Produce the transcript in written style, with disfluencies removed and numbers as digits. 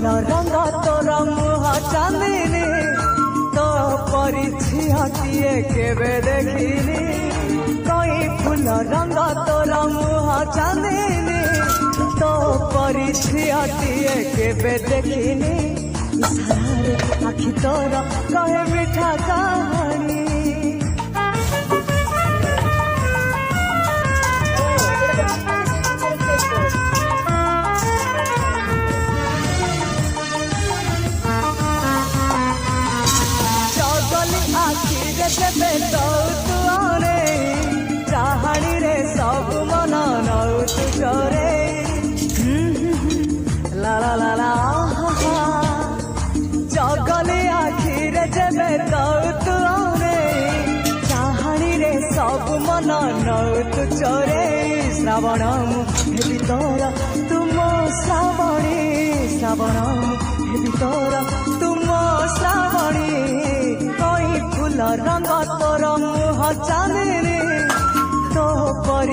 फूल रंग तोर मुह चांदिनी तो परिछि हटिए केबे देखिनी कई फूल रंग तोर मुह चांदिनी तो परिछि हटिए केबे देखिनी इशारे आखि तोर कहे मिठा कहानी जबे तो तू आने चाहनी रे सब मन नौ तू चोरे ला ला ला ला जगली आखिर जबे तो तू आने चाहनी रे सब मन नौ तू चोरे श्रावण हेबी तोर तुम श्रावणी श्रावण हेबी तोर तुम श्रावणी फूल रंग तोर मुह चांदिनी तो